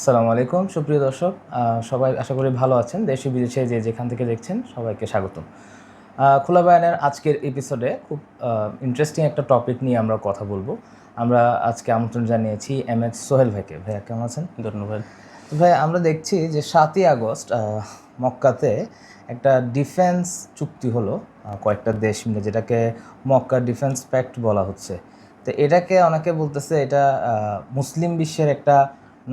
আসসালামু আলাইকুম সুপ্রিয় দর্শক, সবাই আশা করি ভালো আছেন। দেশে বিদেশে যে যেখান থেকে দেখছেন সবাইকে স্বাগতম। খোলা বায়ানের আজকের এপিসোডে খুব ইন্টারেস্টিং একটা টপিক নিয়ে আমরা কথা বলবো। আমরা আজকে আমন্ত্রণ জানিয়েছি এম.এস. সোহেল ভাইকে। ভাইয়া কেমন আছেন? ধন্যবাদ। তো ভাই, আমরা দেখছি যে 7ই আগস্ট মক্কাতে একটা ডিফেন্স চুক্তি হলো কয়েকটা দেশ মিলে, যেটাকে মক্কা ডিফেন্স প্যাক্ট বলা হচ্ছে। তো এটাকে অনেকে বলতেছে এটা মুসলিম বিশ্বের একটা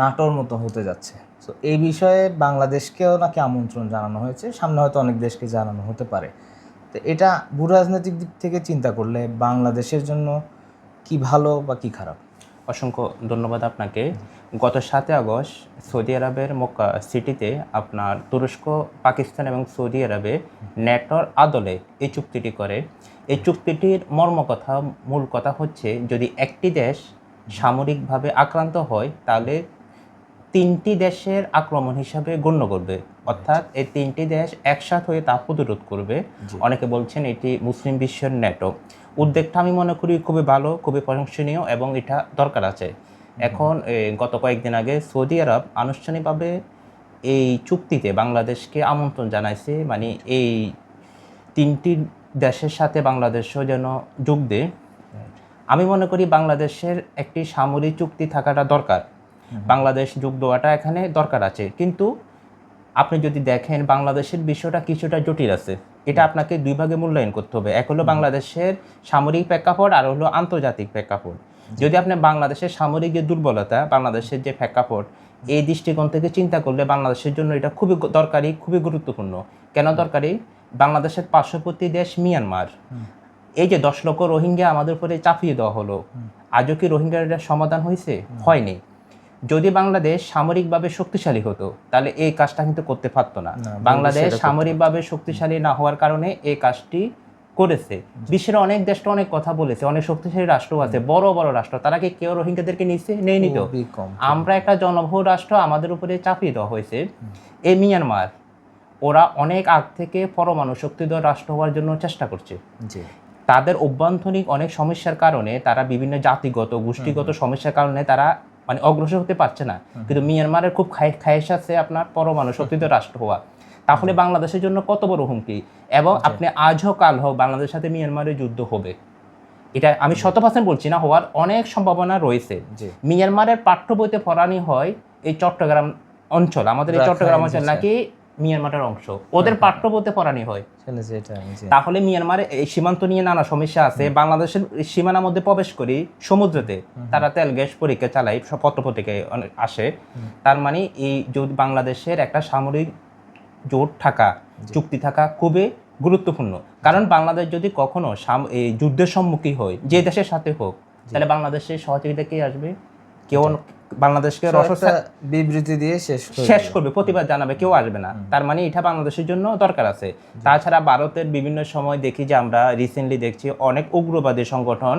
নাটোর মতো হতে যাচ্ছে। তো এই বিষয়ে বাংলাদেশকেও নাকি আমন্ত্রণ জানানো হয়েছে, সামনে হয়তো অনেক দেশকে জানানো হতে পারে। তো এটা ভূ রাজনৈতিক দিক থেকে চিন্তা করলে বাংলাদেশের জন্য কি ভালো বা কি খারাপ? অসংখ্য ধন্যবাদ আপনাকে। গত 7 আগস্ট সৌদি আরবের মক্কা সিটিতে আপনার তুরস্ক, পাকিস্তান এবং সৌদি আরবে ন্যাটোর আদলে এই চুক্তিটি করে। এই চুক্তিটির মূল কথা হচ্ছে, যদি একটি দেশ সামরিকভাবে আক্রান্ত হয় তাহলে 3টি দেশের আক্রমণ হিসাবে গণ্য করবে, অর্থাৎ এই 3টি দেশ একসাথে হয়ে তা প্রতিরোধ করবে। অনেকে বলছেন এটি মুসলিম বিশ্বের ন্যাটো। উদ্যোগটা আমি মনে করি খুবই ভালো, খুবই প্রশংসনীয় এবং এটা দরকার আছে। এখন গত কয়েকদিন আগে সৌদি আরব আনুষ্ঠানিকভাবে এই চুক্তিতে বাংলাদেশকে আমন্ত্রণ জানাইছে, মানে এই 3টি দেশের সাথে বাংলাদেশও যেন যোগ দেয়। আমি মনে করি বাংলাদেশের একটি সামরিক চুক্তি থাকাটা দরকার, বাংলাদেশ যোগ দেওয়াটা এখানে দরকার আছে। কিন্তু আপনি যদি দেখেন বাংলাদেশের বিষয়টা কিছুটা জটিল আছে, এটা আপনাকে দুই ভাগে মূল্যায়ন করতে হবে। এক হলো বাংলাদেশের সামরিক প্রেক্ষাপট, আর হলো আন্তর্জাতিক প্রেক্ষাপট। যদি আপনি বাংলাদেশের সামরিক যে দুর্বলতা, বাংলাদেশের যে প্রেক্ষাপট, এই দৃষ্টিকোণ থেকে চিন্তা করলে বাংলাদেশের জন্য এটা খুবই দরকারি, খুবই গুরুত্বপূর্ণ। কেন দরকারি? বাংলাদেশের পার্শ্ববর্তী দেশ মিয়ানমার, এই যে 10 লক্ষ রোহিঙ্গা আমাদের উপরে চাপিয়ে দেওয়া হলো, আজও কি রোহিঙ্গার সমাধান হয়েছে? হয়নি। যদি বাংলাদেশ সামরিকভাবে শক্তিশালী হতো তাহলে এই কাজটা কিন্তু করতে পারতো না। বাংলাদেশ সামরিকভাবে শক্তিশালী না হওয়ার কারণে এই কাজটি করেছে। বিশ্বের অনেক দেশটা অনেক কথা বলেছে, অনেক শক্তিশালী রাষ্ট্র আছে, বড় বড় রাষ্ট্র, তারা কি কেউ রোহিঙ্গাদেরকে নেই নিত? আমরা একটা জনবহুল রাষ্ট্র, আমাদের উপরে চাপিয়ে দেওয়া হয়েছে। এই মিয়ানমার, ওরা অনেক আগ থেকে পরমাণু শক্তিধর রাষ্ট্র হওয়ার জন্য চেষ্টা করছে। তাদের অভ্যন্তরীণ অনেক সমস্যার কারণে, তারা বিভিন্ন জাতিগত গোষ্ঠীগত সমস্যার কারণে তারা মানে অগ্রসর হতে পারছে না। কিন্তু মিয়ানমারের খুব খায়েশ আছে আপনার পরমাণু শক্তিধর রাষ্ট্র হওয়া। তাহলে বাংলাদেশের জন্য কত বড় হুমকি। এবং আপনি আজ হোক কাল হোক বাংলাদেশের সাথে মিয়ানমারের যুদ্ধ হবে, এটা আমি 100% বলছি না, হওয়ার অনেক সম্ভাবনা রয়েছে। মিয়ানমারের পাঠ্য বইতে পড়ানি হয় এই চট্টগ্রাম অঞ্চল, আমাদের এই চট্টগ্রাম অঞ্চল নাকি মিয়ানমারের অংশ, ওদের পাঠ্য বইতে পড়ানি হয়। তাহলে মিয়ানমারে এই সীমান্ত নিয়ে নানা সমস্যা আছে। বাংলাদেশের সীমানার মধ্যে প্রবেশ করি সমুদ্রতে, তারা তেল গ্যাস পরীক্ষা চালায়, সব পত্রপত্রিকায় আসে। তার মানে এই যদি বাংলাদেশের একটা সামরিক জোট থাকা, চুক্তি থাকা খুবই গুরুত্বপূর্ণ। কারণ বাংলাদেশ যদি কখনো এই যুদ্ধের সম্মুখীন হয়, যে দেশের সাথে হোক, তাহলে বাংলাদেশের সহযোগিতা কে আসবে? কেউ বাংলাদেশকে বিবৃতি দিয়ে শেষ করবে, প্রতিবাদ জানাবে, কেউ আসবে না। তার মানে এটা বাংলাদেশের জন্য দরকার আছে। তাছাড়া ভারতের বিভিন্ন সময় দেখি যে, আমরা রিসেন্টলি দেখছি অনেক উগ্রবাদী সংগঠন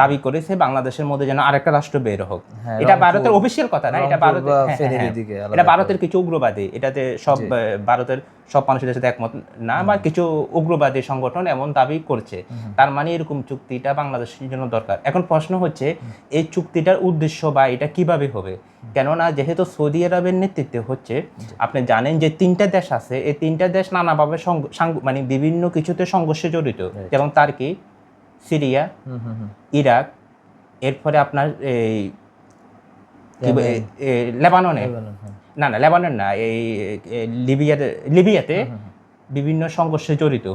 দাবি করেছে বাংলাদেশের মধ্যে যেন আরেকটা রাষ্ট্র বের হোক। এটা ভারতের অফিসিয়াল কথা না, এটা ভারতের কিছু উগ্রবাদী, এটাতে সব ভারতের সব মানুষের সাথে একমত না, বা কিছু উগ্রবাদী সংগঠন এমন দাবি করছে। তার মানে এরকম চুক্তিটা বাংলাদেশের জন্য দরকার। এখন প্রশ্ন হচ্ছে এই চুক্তিটার উদ্দেশ্য বা এটা কিভাবে হবে। কেননা যেহেতু সৌদি আরবের নেতৃত্বে হচ্ছে, আপনি জানেন যে 3টা দেশ আছে, এই 3টা দেশ নানাভাবে মানে বিভিন্ন কিছুতে সংঘর্ষে জড়িত, যেমন তার্কি, সিরিয়া, ইরাক, এরপরে আপনার এই লেবাননে, না লেবানন না, এই লিবিয়াতে বিভিন্ন সংঘর্ষে জড়িত,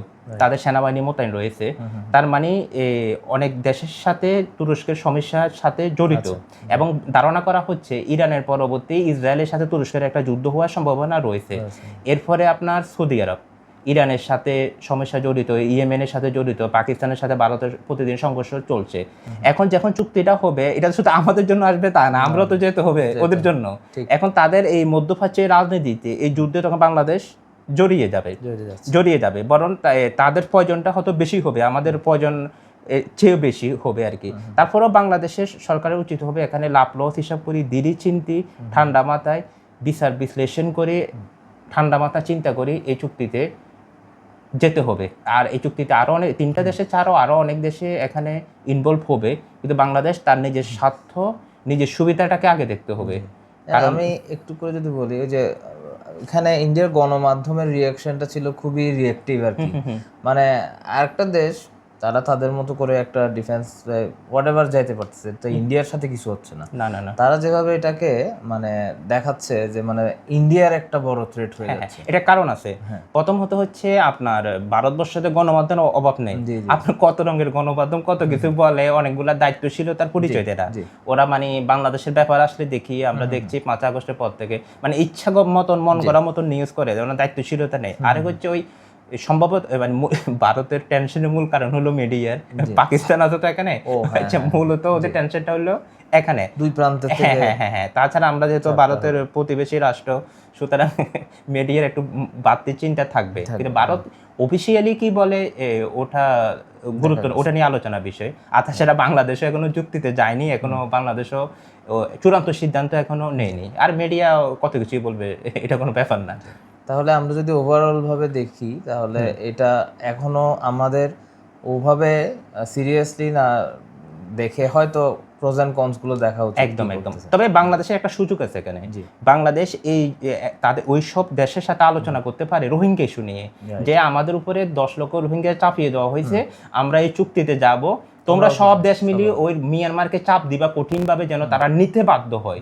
তাদের সেনাবাহিনী মোতায়েন রয়েছে। তার মানে অনেক দেশের সাথে তুরস্কের সমস্যার সাথে জড়িত। এবং ধারণা করা হচ্ছে ইরানের পরবর্তী ইসরায়েলের সাথে তুরস্কের একটা যুদ্ধ হওয়ার সম্ভাবনা রয়েছে। এরপরে আপনার সৌদি আরব ইরানের সাথে সমস্যা জড়িত, ইয়েমেনের সাথে জড়িত, পাকিস্তানের সাথে ভারতের প্রতিদিন সংঘর্ষ চলছে। এখন যখন চুক্তিটা হবে, এটা শুধু আমাদের জন্য আসবে তা না, আমরাও তো যেতে হবে ওদের জন্য। এখন তাদের এই মধ্যপ্রাচ্যের রাজনীতিতে এই যুদ্ধে তখন বাংলাদেশ জড়িয়ে যাবে, বরং তাদের প্রয়োজনটা হয়তো বেশি হবে, আমাদের প্রয়োজন চেয়ে বেশি হবে আর কি। তারপরেও বাংলাদেশের সরকারের উচিত হবে এখানে লাভ লস হিসাব করি, ধীরে চিন্তি, ঠান্ডা মাথায় বিচার বিশ্লেষণ করে, ঠান্ডা মাথা চিন্তা করি এই চুক্তিতে যেতে হবে। আর এই চুক্তিতে আরও অনেক 3টা দেশে ছাড়াও আরও অনেক দেশে এখানে ইনভলভ হবে, কিন্তু বাংলাদেশ তার নিজের স্বার্থ, নিজের সুবিধাটাকে আগে দেখতে হবে। আমি একটু করে যদি বলি ওই যে এখানে ইন্ডিয়ার গণমাধ্যমের রিয়াকশনটা ছিল খুবই রিয়েক্টিভ আর কি। মানে আরেকটা দেশ তারা তাদের মতো করে একটা ডিফেন্স হোয়াটএভার যাইতে পারতেছে, তো ইন্ডিয়ার সাথে কিছু হচ্ছে না। না না না, তারা যেভাবে এটাকে মানে দেখাচ্ছে যে মানে ইন্ডিয়ার একটা বড় থ্রেট হয়ে যাচ্ছে। এটা কারণ আছে। প্রথমত হচ্ছে আপনার ভারতবর্ষতে গণমাধ্যমের অভাব নেই। আপনার কত রঙের গণমাধ্যম কত কিছু বলে, অনেকগুলা দায়িত্বশীলতার পরিচয় দেয় ওরা। মানে বাংলাদেশের ব্যাপার আসলে দেখি আমরা দেখছি 5 আগস্টের পর থেকে মানে ইচ্ছা মতন মন করার মতন নিউজ করে, যেমন দায়িত্বশীলতা নেই। আরেক হচ্ছে ওই সম্ভবত মানে ভারতের টেনশনের মূল কারণ হলো মিডিয়ার, পাকিস্তান আছে তো এখানে, আচ্ছা মূলত ওদের টেনশনটা হলো এখানে দুই প্রান্তে। হ্যাঁ হ্যাঁ হ্যাঁ হ্যাঁ। তাছাড়া আমরা যেহেতু ভারতের প্রতিবেশী রাষ্ট্র, সুতরাং মিডিয়ার একটু বাড়তি চিন্তা থাকবে। কিন্তু ভারত অফিসিয়ালি কি বলে ওটা গুরুত্ব, ওটা নিয়ে আলোচনার বিষয়। আর তাছাড়া বাংলাদেশও এখনো যুক্তিতে যায়নি, এখনো বাংলাদেশও চূড়ান্ত সিদ্ধান্ত এখনো নেয়নি। আর মিডিয়া কত কিছুই বলবে, এটা কোনো ব্যাপার না। তাহলে আমরা যদি ওভারঅল ভাবে দেখি তাহলে এটা এখনো আমাদের ওভাবে সিরিয়াসলি না দেখে হয়তো প্রোজ এন্ড কনস গুলো দেখা উচিত। একদম একদম। তবে বাংলাদেশের একটা সুযোগ আছে এখানে। বাংলাদেশ এই তাদের ওই সব দেশের সাথে আলোচনা করতে পারে রোহিঙ্গা ইস্যু নিয়ে, যে আমাদের উপরে 10 লক্ষ রোহিঙ্গা চাপিয়ে দেওয়া হয়েছে, আমরা এই চুক্তিতে যাব, তোমরা সব দেশ মিলিয়ে ওই মিয়ানমারকে চাপ দিবা কঠিনভাবে যেন তারা নিতে বাধ্য হয়।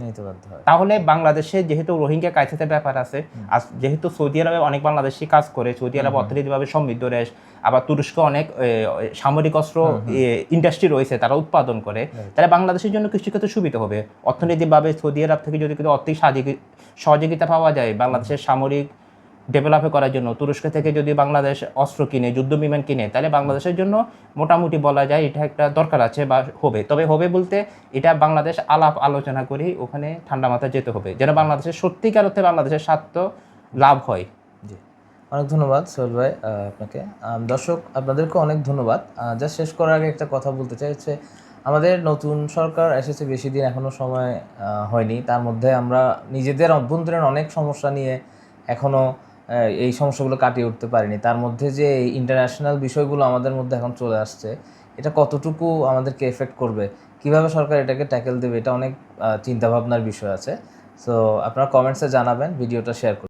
তাহলে বাংলাদেশে যেহেতু রোহিঙ্গা কায়সাতে ব্যাপার আছে, আর যেহেতু সৌদি আরবে অনেক বাংলাদেশি কাজ করে, সৌদি আরব অর্থনৈতিকভাবে সমৃদ্ধ দেশ, আবার তুরস্ক অনেক সামরিক অস্ত্র ইন্ডাস্ট্রি রয়েছে, তারা উৎপাদন করে, তাহলে বাংলাদেশের জন্য কিছু ক্ষেত্রে সুবিধা হবে। অর্থনৈতিকভাবে সৌদি আরব থেকে যদি কিছু আর্থিক সহযোগিতা পাওয়া যায় বাংলাদেশের সামরিক ডেভেলপে করার জন্য, তুরস্ক থেকে যদি বাংলাদেশ অস্ত্র কিনে, যুদ্ধ বিমান কিনে, তাহলে বাংলাদেশের জন্য মোটামুটি বলা যায় এটা একটা দরকার আছে বা হবে। তবে হবে বলতে এটা বাংলাদেশ আলাপ আলোচনা করি, ওখানে ঠান্ডা মাথায় যেতে হবে যেন বাংলাদেশের সত্যিকার অর্থে বাংলাদেশের স্বার্থ লাভ হয়। জি, অনেক ধন্যবাদ সোহেল ভাই আপনাকে। দর্শক আপনাদেরকে অনেক ধন্যবাদ। যা শেষ করার আগে একটা কথা বলতে চাই হচ্ছে, আমাদের নতুন সরকার এসেছে বেশি দিন এখনো সময় হয়নি, তার মধ্যে আমরা নিজেদের অভ্যন্তরীণ অনেক সমস্যা নিয়ে এখনো এই সমস্যাগুলো কাটিয়ে উঠতে পারিনি। তার মধ্যে যে এই ইন্টারন্যাশনাল বিষয়গুলো আমাদের মধ্যে এখন চলে আসছে, এটা কতটুকু আমাদেরকে এফেক্ট করবে, কিভাবে সরকার এটাকে ট্যাকেল দেবে, এটা অনেক চিন্তাভাবনার বিষয় আছে। সো আপনারা কমেন্টসে জানাবেন, ভিডিওটা শেয়ার করুন।